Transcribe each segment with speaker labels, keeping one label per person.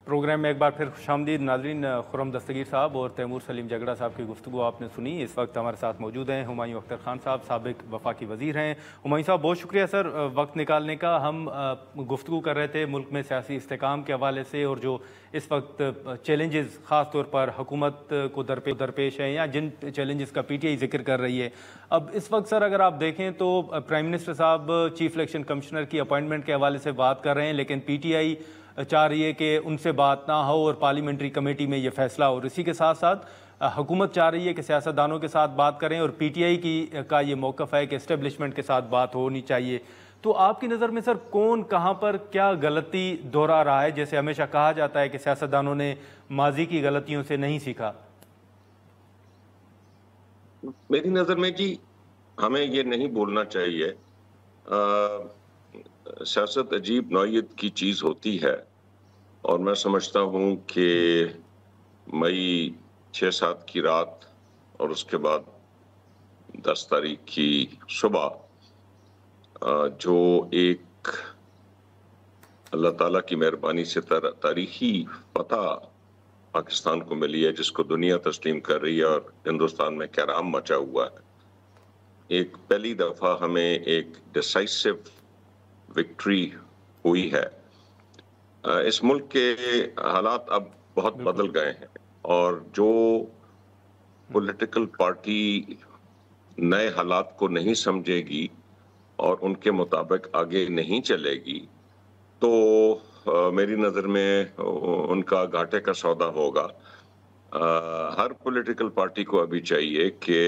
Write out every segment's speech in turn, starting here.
Speaker 1: Programme में एक बार फिर खुशामदीद नाज़रीन। खुर्रम दस्तगीर साहब और तैमूर सलीम जगड़ा साहब की गुफ्तगू आपने सुनी। इस वक्त हमारे साथ मौजूद हैं हुमायूं अख्तर खान साहब, साबिक वफाकी वज़ीर हैं। हुमायूं साहब बहुत शुक्रिया सर वक्त निकालने का। हम गुफ्तगू कर रहे थे मुल्क में सियासी इस्तेकाम के हवाले से और जो इस वक्त चैलेंजेस ख़ास तौर पर हुकूमत को दरपेश हैं या जिन चैलेंजेस का PTI जिक्र कर रही है। अब इस वक्त सर अगर आप देखें तो प्राइम मिनिस्टर साहब चीफ इलेक्शन कमिश्नर की अपॉइंटमेंट के हवाले से बात कर रहे हैं, लेकिन PTI चाह रही है कि उनसे बात ना हो और पार्लियामेंट्री कमेटी में ये फैसला हो। इसी के साथ साथ हुकूमत चाह रही है कि सियासतदानों के साथ बात करें और PTI का ये मौक़िफ़ है कि एस्टेब्लिशमेंट के साथ बात होनी चाहिए। तो आपकी नज़र में सर कौन कहाँ पर क्या गलती दोहरा रहा है? जैसे हमेशा कहा जाता है कि सियासतदानों ने माजी की गलतियों से नहीं सीखा।
Speaker 2: मेरी नज़र में कि हमें ये नहीं बोलना चाहिए। सियासत अजीब नौयत की चीज़ होती है और मैं समझता हूँ कि मई 6-7 की रात और उसके बाद 10 तारीख की सुबह जो एक अल्लाह ताला की मेहरबानी से तारीखी फतह पाकिस्तान को मिली है, जिसको दुनिया तस्लीम कर रही है और हिंदुस्तान में कहराम मचा हुआ है। एक पहली दफ़ा हमें एक डिसाइसिव विक्ट्री हुई है। इस मुल्क के हालात अब बहुत बदल गए हैं और जो पॉलिटिकल पार्टी नए हालात को नहीं समझेगी और उनके मुताबिक आगे नहीं चलेगी तो मेरी नज़र में उनका घाटे का सौदा होगा। हर पॉलिटिकल पार्टी को अभी चाहिए कि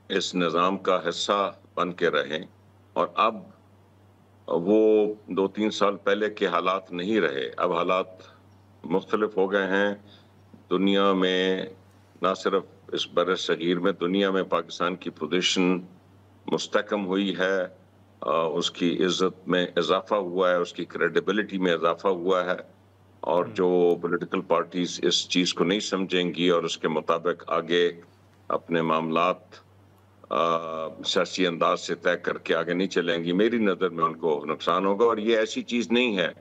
Speaker 2: इस निज़ाम का हिस्सा बन के रहें और अब वो 2-3 साल पहले के हालात नहीं रहे। अब हालात मुख्तलिफ हो गए हैं। दुनिया में ना सिर्फ इस बर सगीर में, दुनिया में पाकिस्तान की पोजीशन मुस्तकम हुई है, उसकी इज्जत में इजाफा हुआ है, उसकी क्रेडिबिलिटी में इजाफा हुआ है और जो पॉलिटिकल पार्टीज इस चीज़ को नहीं समझेंगी और उसके मुताबिक आगे अपने मामलात सियासी अंदाज से तय करके आगे नहीं चलेंगी, मेरी नज़र में उनको नुकसान होगा। और ये ऐसी चीज़ नहीं है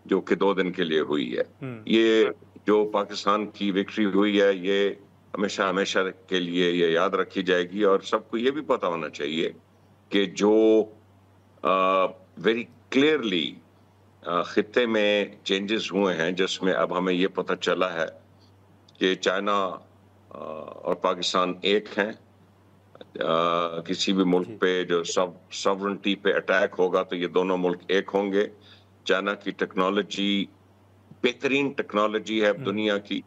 Speaker 2: जो कि 2 दिन के लिए हुई है। ये जो पाकिस्तान की विक्ट्री हुई है ये हमेशा हमेशा के लिए ये याद रखी जाएगी और सबको ये भी पता होना चाहिए कि जो वेरी क्लियरली खित्ते में चेंजेस हुए हैं, जिसमें अब हमें ये पता चला है कि चाइना और पाकिस्तान एक हैं। किसी भी मुल्क पे जो सॉवरेनिटी पे अटैक होगा तो ये दोनों मुल्क एक होंगे। चाइना की टेक्नोलॉजी बेहतरीन टेक्नोलॉजी है दुनिया की।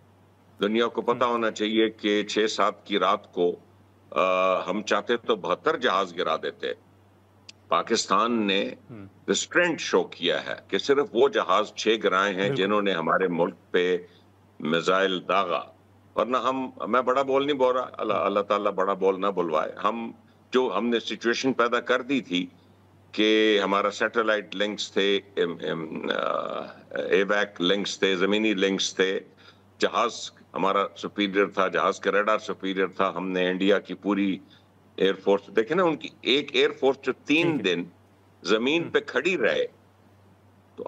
Speaker 2: दुनिया को पता होना चाहिए कि 6-7 की रात को हम चाहते तो 72 जहाज गिरा देते। पाकिस्तान ने रिस्ट्रेंट शो किया है कि सिर्फ वो जहाज 6 गिराए हैं जिन्होंने हमारे मुल्क पे मिसाइल दागा। वरना मैं बड़ा बोल नहीं बोल रहा, अल्लाह ताला बड़ा बोल ना बुलवाए। हमने सिचुएशन पैदा कर दी थी कि हमारा सैटेलाइट लिंक्स थे, एवैक लिंक्स थे, जमीनी लिंक्स थे, जहाज हमारा सुपीरियर था, जहाज का रडार सुपीरियर था। हमने इंडिया की पूरी एयरफोर्स देखे ना, उनकी एक एयरफोर्स जो 3 दिन जमीन पे खड़ी रहे। तो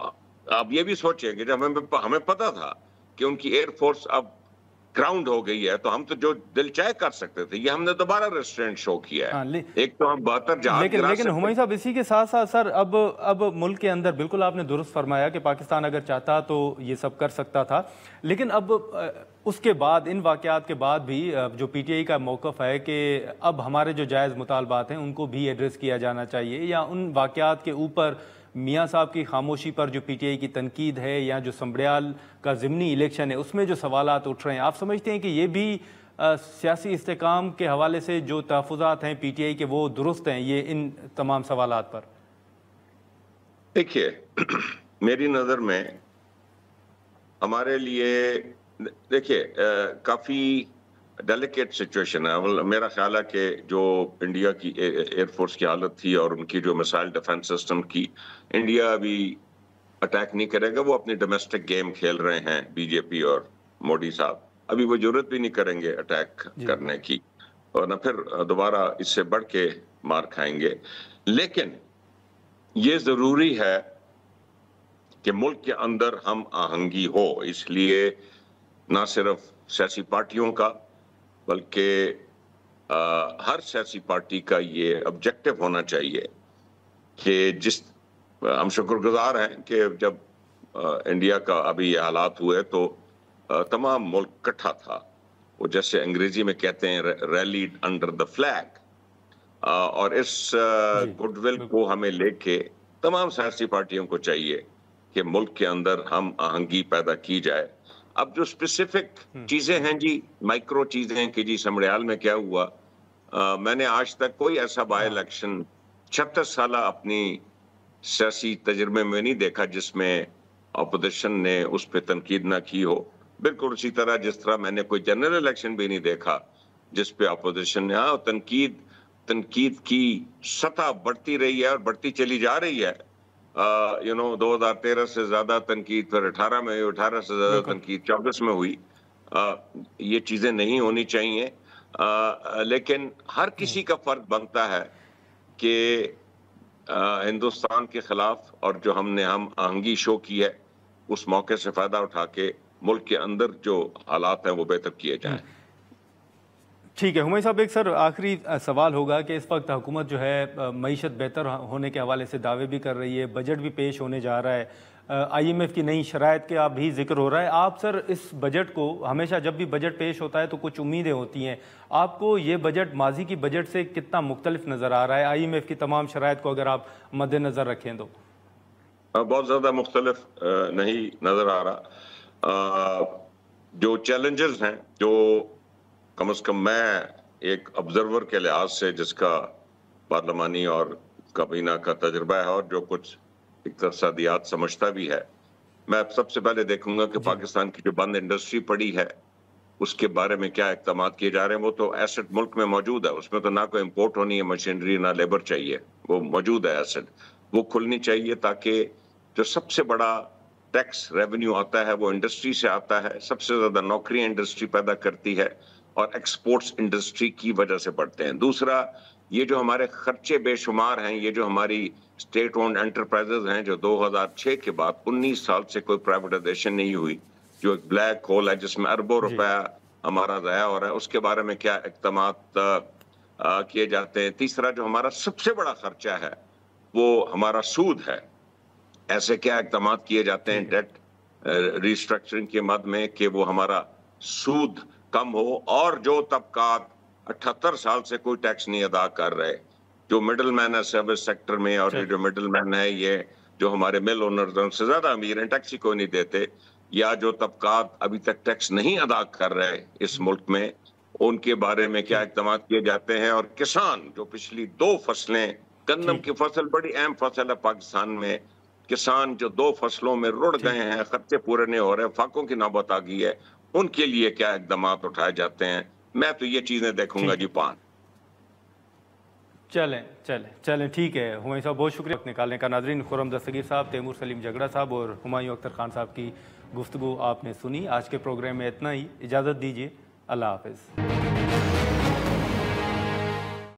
Speaker 2: आप ये भी सोचें कि जब हमें पता था कि उनकी एयरफोर्स अब ग्राउंड हो गई है तो हम तो जो दिल चाहे कर सकते थे, ये हमने दोबारा रेस्टोरेंट शो किया है। एक तो हम 72 जहाज
Speaker 1: लेकिन हुमायूं साहब इसी के साथ साथ सर अब मुल्क के अंदर बिल्कुल आपने दुरुस्त फरमाया कि पाकिस्तान अगर चाहता तो ये सब कर सकता था, लेकिन अब उसके बाद इन वाक़यात के बाद भी जो PTI का मौक़िफ़ है कि अब हमारे जो जायज़ मुतालबात हैं उनको भी एड्रेस किया जाना चाहिए, या उन वाक़यात के ऊपर मियाँ साहब की खामोशी पर जो PTI की तनकीद है या जो संबड़ियाल का ज़िमनी इलेक्शन है उसमें जो सवालात उठ रहे हैं, आप समझते हैं कि ये भी सियासी इस्तेकाम के हवाले से जो तहफ़्फ़ुज़ात हैं PTI के वो दुरुस्त हैं ये इन तमाम सवालात पर?
Speaker 2: देखिए मेरी नज़र में हमारे लिए काफ़ी डेलिकेट सिचुएशन है। मेरा ख्याल है कि जो इंडिया की एयरफोर्स की हालत थी और उनकी जो मिसाइल डिफेंस सिस्टम की, इंडिया अभी अटैक नहीं करेगा। वो अपनी डोमेस्टिक गेम खेल रहे हैं बीजेपी और मोदी साहब। अभी वो जरूरत भी नहीं करेंगे अटैक करने की, और ना फिर दोबारा इससे बढ़ के मार खाएंगे। लेकिन ये जरूरी है کہ ملک کے اندر ہم آہنگی ہو. اس لیے نہ صرف سیاسی پارٹیوں کا بلکہ ہر سیاسی پارٹی کا یہ آبجیکٹو ہونا چاہیے کہ ہم شکر گزار ہیں کہ جب انڈیا کا ابھی یہ حالات ہوئے تو تمام ملک اکٹھا تھا. وہ جیسے انگریزی میں کہتے ہیں ریلیڈ انڈر دا فلیگ. اور اس گڈ ول کو ہمیں لے کے تمام سیاسی پارٹیوں کو چاہیے کہ ملک کے اندر ہم آہنگی پیدا کی جائے. اب جو اسپیسیفک چیزیں ہیں جی، مائکرو چیزیں ہیں کہ جی سمڑیال میں کیا ہوا، میں نے آج تک کوئی ایسا بائی الیکشن 36 سالہ اپنی سیاسی تجربے میں نہیں دیکھا جس میں اپوزیشن نے اس پہ تنقید نہ کی ہو. بالکل اسی طرح جس طرح میں نے کوئی جنرل الیکشن بھی نہیں دیکھا جس پہ اپوزیشن نے تنقید کی سطح بڑھتی رہی ہے اور بڑھتی چلی جا رہی ہے. 2013 سے زیادہ تنقید، پھر 18 میں ہوئی، 18 سے زیادہ تنقید 24 میں ہوئی. یہ چیزیں نہیں ہونی چاہیے، لیکن ہر کسی کا فرض بنتا ہے کہ ہندوستان کے خلاف اور جو ہم آہنگی شو کی ہے اس موقع سے فائدہ اٹھا کے ملک کے اندر جو حالات ہیں وہ بہتر کیے جائیں.
Speaker 1: ٹھیک ہے ہمایوں صاحب، ایک سر آخری سوال ہوگا کہ اس وقت حکومت جو ہے معیشت بہتر ہونے کے حوالے سے دعوے بھی کر رہی ہے، بجٹ بھی پیش ہونے جا رہا ہے، IMF کی نئی شرائط کا بھی ذکر ہو رہا ہے. آپ سر اس بجٹ کو، ہمیشہ جب بھی بجٹ پیش ہوتا ہے تو کچھ امیدیں ہوتی ہیں، آپ کو یہ بجٹ ماضی کی بجٹ سے کتنا مختلف نظر آ رہا ہے IMF کی تمام شرائط کو اگر آپ مد نظر رکھیں تو؟
Speaker 2: بہت زیادہ مختلف نہیں نظر آ رہا. جو چیلنجز ہیں، جو کم از کم میں ایک آبزرور کے لحاظ سے جس کا پارلیمانی اور کابینہ کا تجربہ ہے اور جو کچھ اقتصادیات سمجھتا بھی ہے، میں سب سے پہلے دیکھوں گا کہ پاکستان کی جو بند انڈسٹری پڑی ہے اس کے بارے میں کیا اقدامات کیے جا رہے ہیں. وہ تو ایسٹ ملک میں موجود ہے، اس میں تو نہ کوئی امپورٹ ہونی ہے مشینری، نہ لیبر چاہیے، وہ موجود ہے ایسٹ. وہ کھلنی چاہیے تاکہ جو سب سے بڑا ٹیکس ریونیو آتا ہے وہ انڈسٹری سے آتا ہے. سب سے زیادہ نوکریاں انڈسٹری پیدا کرتی ہے اور ایکسپورٹس انڈسٹری کی وجہ سے بڑھتے ہیں. دوسرا، یہ جو ہمارے خرچے بے شمار ہیں، یہ جو ہماری اسٹیٹ اونڈ انٹرپرائزز ہیں جو 2006 کے بعد 19 سال سے کوئی پرائیویٹائزیشن نہیں ہوئی، جو ایک بلیک ہول ہے جس میں اربوں روپے ہمارا ضائع ہو رہا ہے، اس کے بارے میں کیا اقدامات کیے جاتے ہیں. تیسرا، جو ہمارا سب سے بڑا خرچہ ہے وہ ہمارا سود ہے. ایسے کیا اقدامات کیے جاتے ہیں ڈیٹ ریسٹرکچرنگ کے مد میں کہ وہ ہمارا سود کم ہو. اور جو طبقات 78 سال سے کوئی ٹیکس نہیں ادا کر رہے، جو مڈل مین ہے سروس سیکٹر میں، اور یہ جو مڈل مین ہے، یہ جو ہمارے مل اونرز ان سے زیادہ امیر ہیں، ٹیکس ہی کوئی نہیں دیتے، یا جو طبقات ابھی تک ٹیکس نہیں ادا کر رہے اس ملک میں، ان کے بارے میں کیا اقدامات کیے جاتے ہیں. اور کسان جو پچھلی 2 فصلیں، گندم کی فصل بڑی اہم فصل ہے پاکستان میں، کسان جو 2 فصلوں میں رڑ گئے ہیں، خرچے پورے نہیں ہو رہے، فاقوں کی نوبت آ گئی ہے، ان کے لیے کیا اقدامات اٹھائے جاتے ہیں. میں تو یہ چیزیں دیکھوں گا جی.
Speaker 1: چلیں ٹھیک ہے ہمایوں صاحب، بہت شکریہ وقت نکالنے کا. ناظرین، خرم دستگیر صاحب، تیمور سلیم جگڑا صاحب اور ہمایوں اختر خان صاحب کی گفتگو آپ نے سنی. آج کے پروگرام میں اتنا ہی، اجازت دیجیے، اللہ حافظ.